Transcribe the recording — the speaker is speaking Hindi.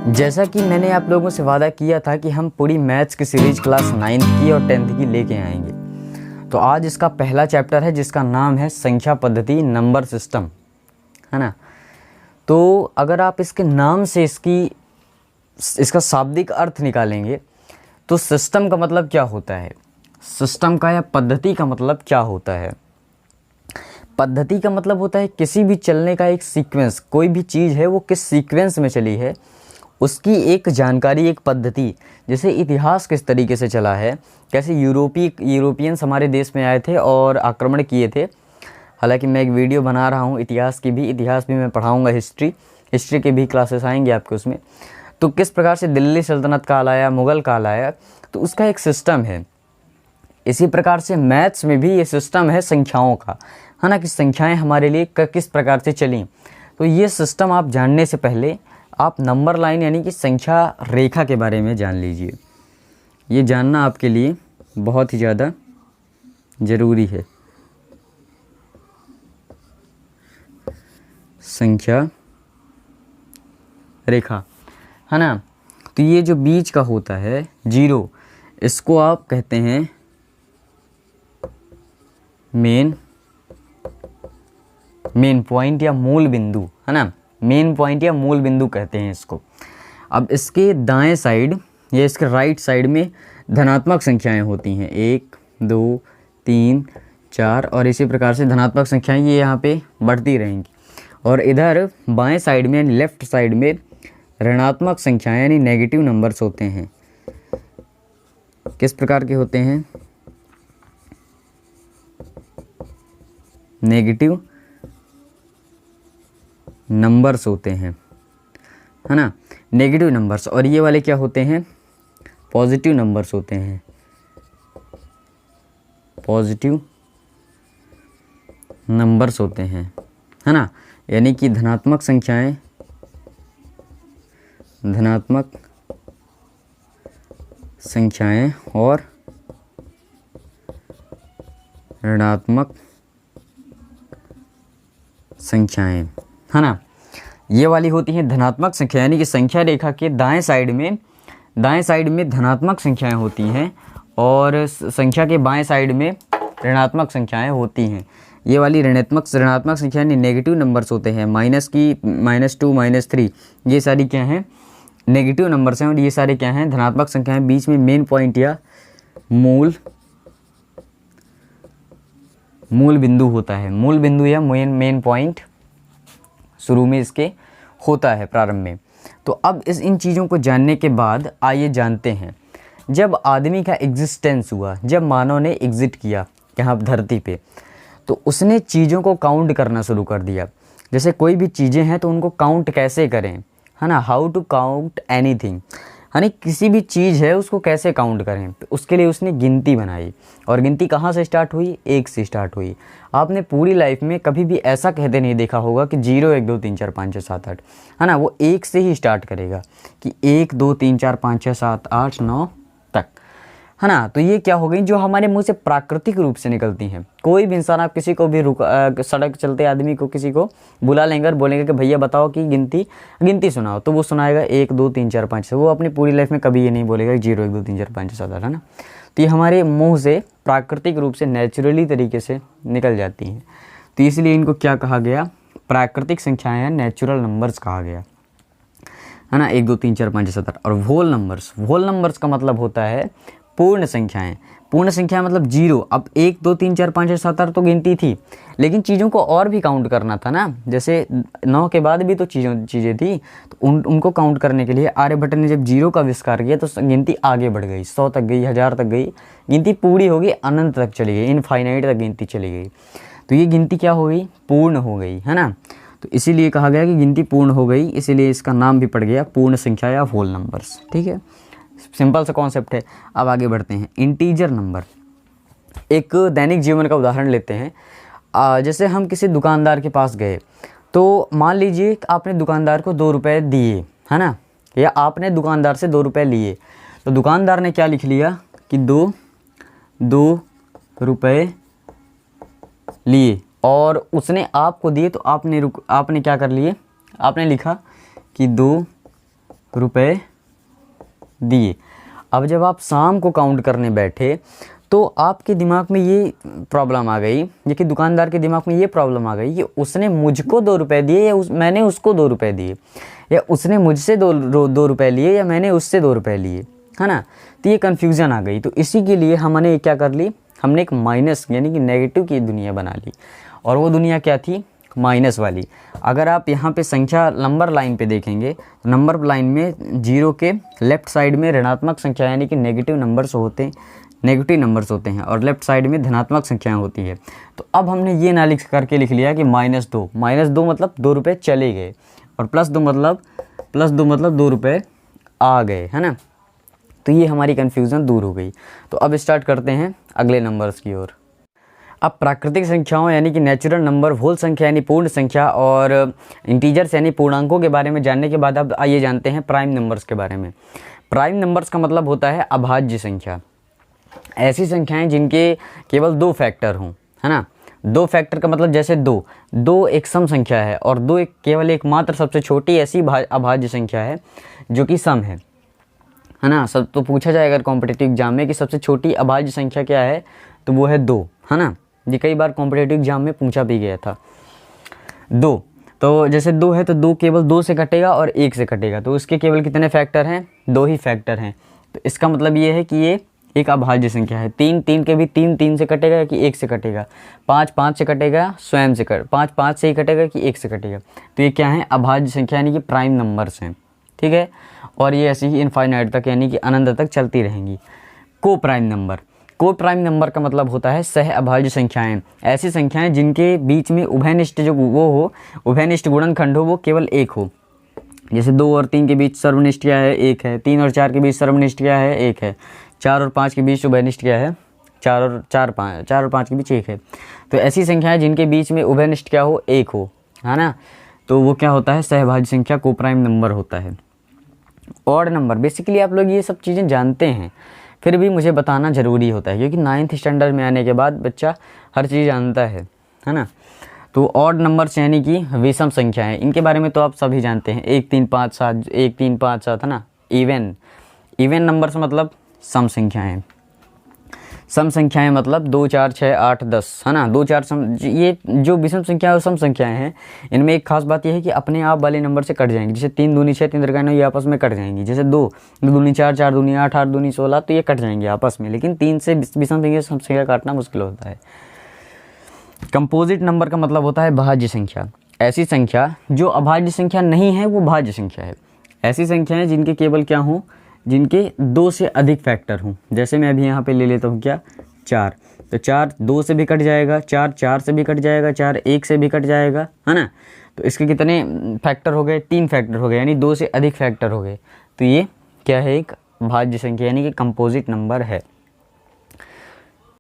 जैसा कि मैंने आप लोगों से वादा किया था कि हम पूरी मैथ्स की सीरीज क्लास 9th की और 10th की लेके आएंगे, तो आज इसका पहला चैप्टर है जिसका नाम है संख्या पद्धति नंबर सिस्टम, है ना। तो अगर आप इसके नाम से इसका शाब्दिक अर्थ निकालेंगे तो सिस्टम का मतलब क्या होता है, सिस्टम का या पद्धति का मतलब क्या होता है। पद्धति का मतलब होता है किसी भी चलने का एक सीक्वेंस, कोई भी चीज़ है वो किस सीक्वेंस में चली है उसकी एक जानकारी, एक पद्धति। जैसे इतिहास किस तरीके से चला है, कैसे यूरोपियंस हमारे देश में आए थे और आक्रमण किए थे। हालांकि मैं एक वीडियो बना रहा हूँ इतिहास भी मैं पढ़ाऊँगा, हिस्ट्री के भी क्लासेस आएंगे आपके उसमें। तो किस प्रकार से दिल्ली सल्तनत काल आया, मुग़ल काल आया, तो उसका एक सिस्टम है। इसी प्रकार से मैथ्स में भी ये सिस्टम है संख्याओं का, है ना, कि संख्याएं हमारे लिए किस प्रकार से चली। तो ये सिस्टम आप जानने से पहले आप नंबर लाइन यानी कि संख्या रेखा के बारे में जान लीजिए। ये जानना आपके लिए बहुत ही ज़्यादा ज़रूरी है। संख्या रेखा, है ना। तो ये जो बीच का होता है जीरो, इसको आप कहते हैं मेन पॉइंट या मूल बिंदु, है ना। मेन पॉइंट या मूल बिंदु कहते हैं इसको। अब इसके दाएं साइड या इसके राइट साइड में धनात्मक संख्याएं होती हैं, 1 2 3 4, और इसी प्रकार से धनात्मक संख्याएं ये यहाँ पे बढ़ती रहेंगी। और इधर बाएं साइड में यानी लेफ्ट साइड में ऋणात्मक संख्याएं यानी नेगेटिव नंबर्स होते हैं। किस प्रकार के होते हैं? नेगेटिव नंबर्स होते हैं, है ना, नेगेटिव नंबर्स। और ये वाले क्या होते हैं? पॉजिटिव नंबर्स होते हैं, पॉजिटिव नंबर्स होते हैं, है ना। यानी कि धनात्मक संख्याएं और ऋणात्मक संख्याएं, है ना। ये वाली होती हैं धनात्मक संख्या, यानी कि संख्या रेखा के दाएं साइड में धनात्मक संख्याएं होती हैं और संख्या के बाएं साइड में ऋणात्मक संख्याएं होती हैं। ये वाली ऋणात्मक संख्या यानी नेगेटिव नंबर्स होते हैं। -2 -3 ये सारी क्या हैं? नेगेटिव नंबर्स हैं। और ये सारे क्या हैं? धनात्मक संख्याएं। बीच में मेन पॉइंट या मूल बिंदु होता है, मूल बिंदु या मेन पॉइंट शुरू में इसके होता है, प्रारंभ में। तो अब इन चीज़ों को जानने के बाद आइए जानते हैं, जब आदमी का एग्जिस्टेंस हुआ, जब मानव ने एग्जिट किया यहाँ धरती पे, तो उसने चीज़ों को काउंट करना शुरू कर दिया। जैसे कोई भी चीज़ें हैं तो उनको काउंट कैसे करें, है ना, हाउ टू काउंट एनीथिंग, यानी किसी भी चीज़ है उसको कैसे काउंट करें। तो उसके लिए उसने गिनती बनाई। और गिनती कहाँ से स्टार्ट हुई? 1 से स्टार्ट हुई। आपने पूरी लाइफ में कभी भी ऐसा कहते नहीं देखा होगा कि 0 1 2 3 4 5 6 7 8, है ना। वो 1 से ही स्टार्ट करेगा कि 1 2 3 4 5 6 7 8 9 तक, है ना। तो ये क्या हो गई, जो हमारे मुंह से प्राकृतिक रूप से निकलती हैं। कोई भी इंसान, आप किसी को भी सड़क चलते आदमी को किसी को बुला लेंगे और बोलेंगे कि भैया बताओ कि गिनती सुनाओ, तो वो सुनाएगा 1 2 3 4 5 6। वो अपनी पूरी लाइफ में कभी ये नहीं बोलेगा 0 1 2 3 4 5 6 7 8, है ना। तो ये हमारे मुंह से प्राकृतिक रूप से नेचुरली तरीके से निकल जाती हैं। तो इसलिए इनको क्या कहा गया? प्राकृतिक संख्याएं या नेचुरल नंबर्स कहा गया, है ना। 1 2 3 4 5 6 7 8। और होल नंबर्स का मतलब होता है पूर्ण संख्याएं। पूर्ण संख्या मतलब 0। अब 1 2 3 4 5 6 7 8 तो गिनती थी, लेकिन चीज़ों को और भी काउंट करना था ना। जैसे 9 के बाद भी तो चीज़ें थी, तो उनको काउंट करने के लिए आर्यभट्ट ने जब 0 का आविष्कार किया तो गिनती आगे बढ़ गई, 100 तक गई, 1000 तक गई, गिनती पूरी हो गई, अनंत तक चली गई, इनफाइनाइट तक गिनती चली गई। तो ये गिनती क्या हो गई? पूर्ण हो गई, है ना। तो इसीलिए कहा गया कि गिनती पूर्ण हो गई, इसीलिए इसका नाम भी पड़ गया पूर्ण संख्या या होल नंबर्स। ठीक है, सिंपल सा कॉन्सेप्ट है। अब आगे बढ़ते हैं। इंटीजर नंबर, एक दैनिक जीवन का उदाहरण लेते हैं। जैसे हम किसी दुकानदार के पास गए, तो मान लीजिए आपने दुकानदार को 2 रुपये दिए, है ना, या आपने दुकानदार से 2 रुपये लिए। तो दुकानदार ने क्या लिख लिया कि 2 रुपये लिए, और उसने आपको दिए तो आपने क्या कर लिए? आपने लिखा कि 2 रुपए दिए। अब जब आप शाम को काउंट करने बैठे तो आपके दिमाग में ये प्रॉब्लम आ गई, ये कि दुकानदार के दिमाग में ये प्रॉब्लम आ गई कि उसने मुझको 2 रुपये दिए या मैंने उसको 2 रुपये दिए, या उसने मुझसे दो रुपये लिए या मैंने उससे 2 रुपये लिए, है ना। तो ये कन्फ्यूज़न आ गई। तो इसी के लिए हमने क्या कर ली, हमने एक माइनस यानी कि नेगेटिव की दुनिया बना ली, और वो दुनिया क्या थी, माइनस वाली। अगर आप यहाँ पे संख्या नंबर लाइन पे देखेंगे तो नंबर लाइन में 0 के लेफ़्ट साइड में ऋणात्मक संख्या यानी कि नेगेटिव नंबर्स होते हैं और लेफ़्ट साइड में धनात्मक संख्याएं होती है। तो अब हमने ये ना लिख करके लिख लिया कि -2 मतलब 2 रुपये चले गए, और +2 मतलब 2 रुपये आ गए, है ना। तो ये हमारी कन्फ्यूज़न दूर हो गई। तो अब स्टार्ट करते हैं अगले नंबर्स की ओर। अब प्राकृतिक संख्याओं यानी कि नेचुरल नंबर, होल संख्या यानी पूर्ण संख्या और इंटीजर्स यानी पूर्णांकों के बारे में जानने के बाद अब आइए जानते हैं प्राइम नंबर्स के बारे में। प्राइम नंबर्स का मतलब होता है अभाज्य संख्या, ऐसी संख्याएं जिनके केवल 2 फैक्टर हों, है ना। 2 फैक्टर का मतलब जैसे 2 एक सम संख्या है और 2 केवल एकमात्र सबसे छोटी ऐसी अभाज्य संख्या है जो कि सम है ना। सब तो पूछा जाएगा कॉम्पिटिटिव एग्जाम में कि सबसे छोटी अभाज्य संख्या क्या है, तो वो है 2, है ना। ये कई बार कॉम्पिटिटिव एग्जाम में पूछा भी गया था। 2, तो जैसे 2 है तो 2 केवल 2 से कटेगा और 1 से कटेगा, तो उसके केवल कितने फैक्टर हैं, 2 ही फैक्टर हैं। तो इसका मतलब ये है कि ये एक अभाज्य संख्या है। 3 के भी 3 से कटेगा कि 1 से कटेगा, 5 से कटेगा, स्वयं से 5 से ही कटेगा कि 1 से कटेगा। तो ये क्या है, अभाज्य संख्या यानी कि प्राइम नंबर्स हैं, ठीक है। और ये ऐसे ही इनफाइनाइट तक यानी कि अनंत तक चलती रहेंगी। को प्राइम नंबर का मतलब होता है सह अभाज्य संख्याएं, ऐसी संख्याएं जिनके बीच में उभयनिष्ठ जो वो हो, उभयनिष्ठ गुणनखंड हो, वो केवल 1 हो। जैसे 2 और 3 के बीच सर्वनिष्ठ क्या है, 1 है। 3 और 4 के बीच सर्वनिष्ठ क्या है, 1 है। 4 और 5 के बीच उभयनिष्ठ क्या है, 4 और 5 के बीच 1 है। तो ऐसी संख्याएं जिनके बीच में उभयनिष्ठ क्या हो, 1 हो, है ना। तो वो क्या होता है, सहभाज्य संख्या को प्राइम नंबर होता है। ऑड नंबर, बेसिकली आप लोग ये सब चीज़ें जानते हैं, फिर भी मुझे बताना ज़रूरी होता है क्योंकि 9th स्टैंडर्ड में आने के बाद बच्चा हर चीज़ जानता है ना। तो ऑड नंबर्स यानी कि विषम संख्याएं, इनके बारे में तो आप सभी जानते हैं, 1 3 5 7 है ना। इवन नंबर्स मतलब सम संख्याएं मतलब 2 4 6 8 10, है ना। 2 4 ये जो विषम संख्या और सम संख्याएं हैं, इनमें एक खास बात यह है कि अपने आप वाले नंबर से कट जाएंगी। जैसे 3 दूनी 6 3 3 ये आपस में कट जाएंगी। जैसे 2 दूनी 4 4 दूनी 8 8 दूनी 16, तो ये कट जाएंगे आपस में। लेकिन 3 से विषम संख्या सम संख्या काटना मुश्किल होता है। कंपोजिट नंबर का मतलब होता है भाज्य संख्या, ऐसी संख्या जो अभाज्य संख्या नहीं है वो भाज्य संख्या है। ऐसी संख्याएं जिनके केवल क्या हों, जिनके 2 से अधिक फैक्टर हों। जैसे मैं अभी यहाँ पे ले लेता हूँ क्या, 4, तो 4 2 से भी कट जाएगा, 4 4 से भी कट जाएगा, 4 1 से भी कट जाएगा, है ना। तो इसके कितने फैक्टर हो गए, 3 फैक्टर हो गए, यानी 2 से अधिक फैक्टर हो गए। तो ये क्या है, एक भाज्य संख्या यानी कि कंपोजिट नंबर है।